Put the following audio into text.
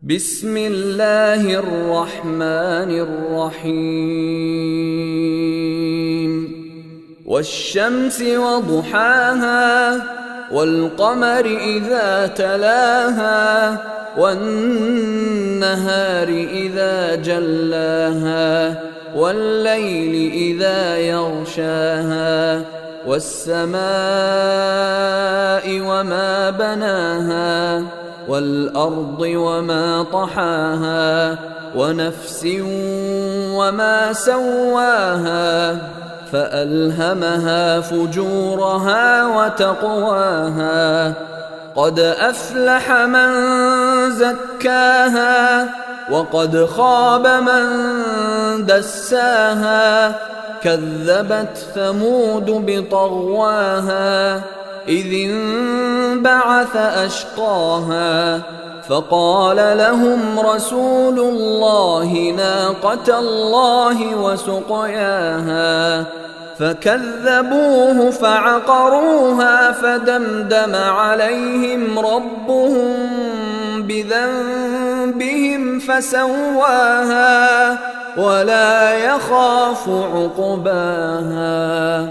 بسم الله الرحمن الرحيم والشمس وضحاها والقمر إذا تلاها والنهار إذا جلاها والليل إذا يغشاها والسماء وما بناها والأرض وما طحاها ونفس وما سواها فألهمها فجورها وتقواها قد أفلح من زكاها وقد خاب من دساها كذبت ثمود بطغواها إذ انبعث أشقاها فقال لهم رسول الله ناقة الله وسقياها فكذبوه فعقروها فدمدم عليهم ربهم بذنبهم فسواها ولا يخاف عقباها.